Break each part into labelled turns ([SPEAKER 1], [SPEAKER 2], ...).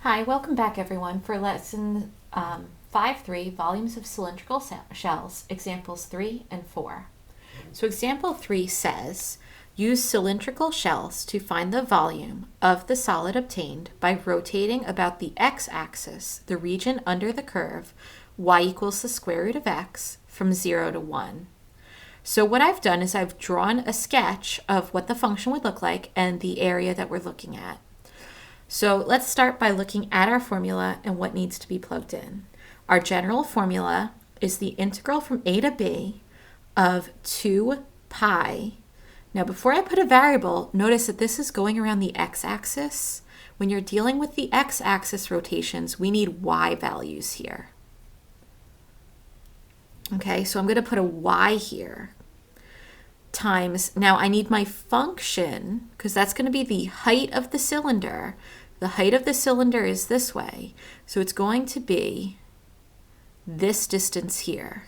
[SPEAKER 1] Hi, welcome back everyone for lesson 5.3, volumes of cylindrical shells, examples 3 and 4. So example 3 says, use cylindrical shells to find the volume of the solid obtained by rotating about the x-axis, the region under the curve, y equals the square root of x, from 0 to 1. So what I've done is I've drawn a sketch of what the function would look like and the area that we're looking at. So let's start by looking at our formula and what needs to be plugged in. Our general formula is the integral from a to b of 2 pi. Now before I put a variable, notice that this is going around the x-axis. When you're dealing with the x-axis rotations, we need y values here. Okay, so I'm going to put a y here. Times, now I need my function, because that's going to be the height of the cylinder. The height of the cylinder is this way, so it's going to be this distance here.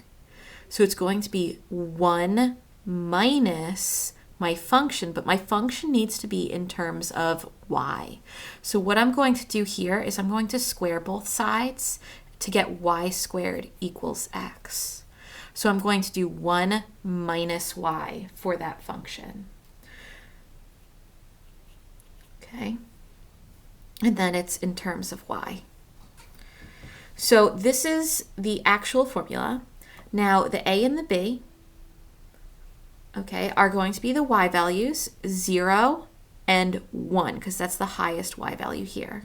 [SPEAKER 1] So it's going to be 1 minus my function, but my function needs to be in terms of y. So what I'm going to do here is I'm going to square both sides to get y squared equals x. So I'm going to do 1 minus y for that function. Okay. And then it's in terms of y. So this is the actual formula. Now the a and the b, okay, are going to be the y values, 0 and 1, because that's the highest y value here.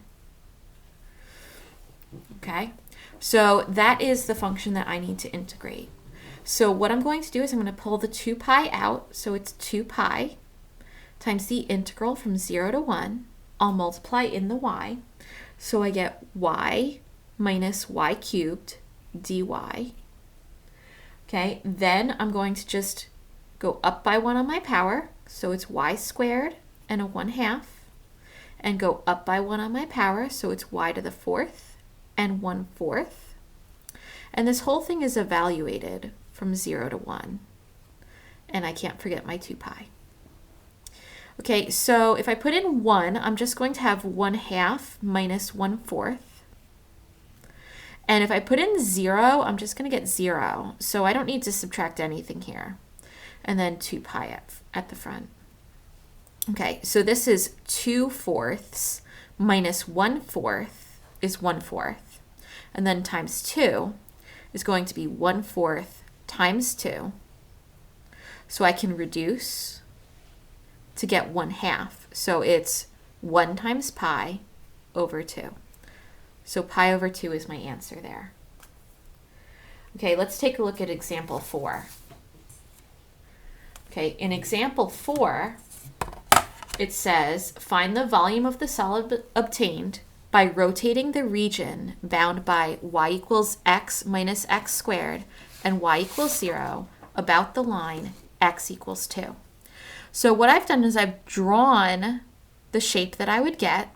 [SPEAKER 1] Okay. So that is the function that I need to integrate. So what I'm going to do is I'm going to pull the 2 pi out. So it's 2 pi times the integral from 0 to 1. I'll multiply in the y. So I get y minus y cubed dy. Okay, then I'm going to just go up by 1 on my power. So it's y squared and a 1/2. And go up by 1 on my power. So it's y to the 4th and 1/4. And this whole thing is evaluated from 0 to 1. And I can't forget my 2 pi. Okay, so if I put in 1, I'm just going to have 1/2 minus 1/4. And if I put in 0, I'm just going to get 0. So I don't need to subtract anything here. And then 2 pi at the front. Okay, so this is 2/4 minus 1/4 is 1/4. And then times 2 is going to be 1/4 times 2. So I can reduce to get 1/2. So it's 1 times pi over 2. So pi over 2 is my answer there. Okay, let's take a look at example 4. Okay, in example 4, it says, find the volume of the solid obtained by rotating the region bound by y equals x minus x squared and y equals 0 about the line x equals 2. So what I've done is I've drawn the shape that I would get.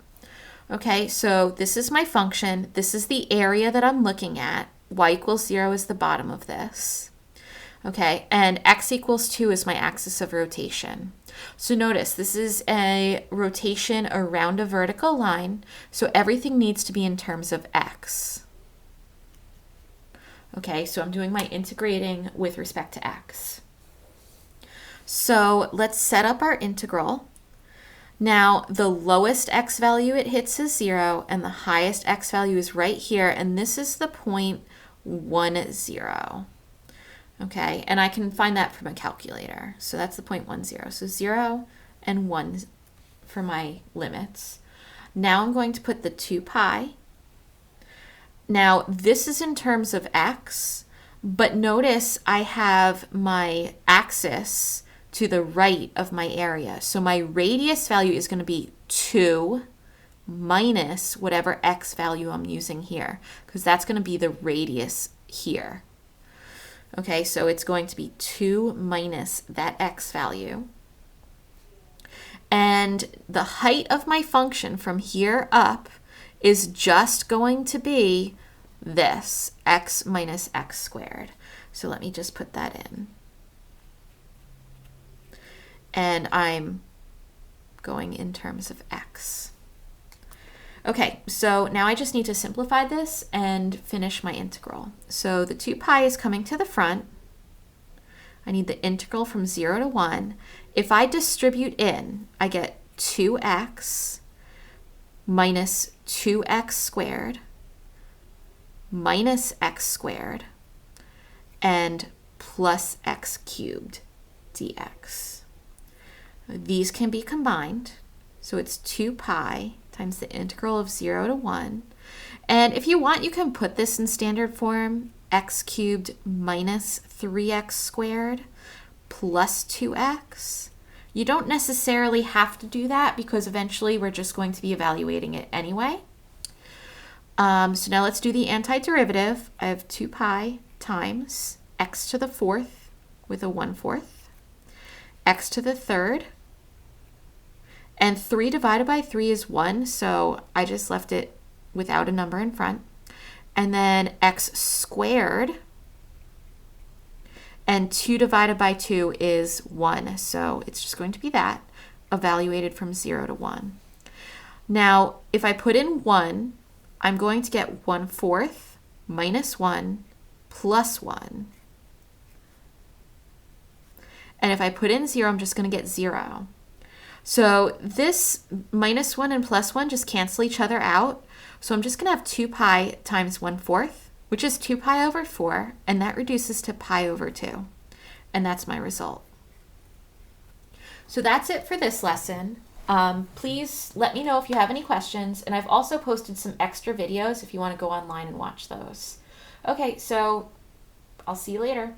[SPEAKER 1] Okay, so this is my function. This is the area that I'm looking at. Y equals 0 is the bottom of this. Okay, and x equals 2 is my axis of rotation. So notice this is a rotation around a vertical line, so everything needs to be in terms of x. Okay, so I'm doing my integrating with respect to x. So let's set up our integral. Now the lowest x value it hits is 0 and the highest x value is right here, and this is the point 1, 0. Okay, and I can find that from a calculator. So that's the 0.10. So 0 and 1 for my limits. Now I'm going to put the 2 pi. Now this is in terms of x, but notice I have my axis to the right of my area. So my radius value is going to be 2 minus whatever x value I'm using here, because that's going to be the radius here. Okay, so it's going to be 2 minus that x value. And the height of my function from here up is just going to be this, x minus x squared. So let me just put that in. And I'm going in terms of x. Okay, so now I just need to simplify this and finish my integral. So the 2 pi is coming to the front. I need the integral from 0 to 1. If I distribute in, I get 2x minus 2x squared minus x squared and plus x cubed dx. These can be combined. So it's 2 pi times the integral of 0 to 1. And if you want, you can put this in standard form, x cubed minus 3x squared plus 2x. You don't necessarily have to do that because eventually we're just going to be evaluating it anyway. So now let's do the antiderivative. I have 2 pi times x to the 4th with a 1/4, x to the 3rd, and 3 divided by 3 is 1, so I just left it without a number in front. And then x squared, and 2 divided by 2 is 1, so it's just going to be that, evaluated from 0 to 1. Now, if I put in 1, I'm going to get 1/4 minus 1 plus 1. And if I put in 0, I'm just going to get 0. So this minus 1 and plus 1 just cancel each other out. So I'm just going to have 2 pi times 1/4, which is 2 pi over 4, and that reduces to pi over 2. And that's my result. So that's it for this lesson. Please let me know if you have any questions, and I've also posted some extra videos if you want to go online and watch those. Okay, so I'll see you later.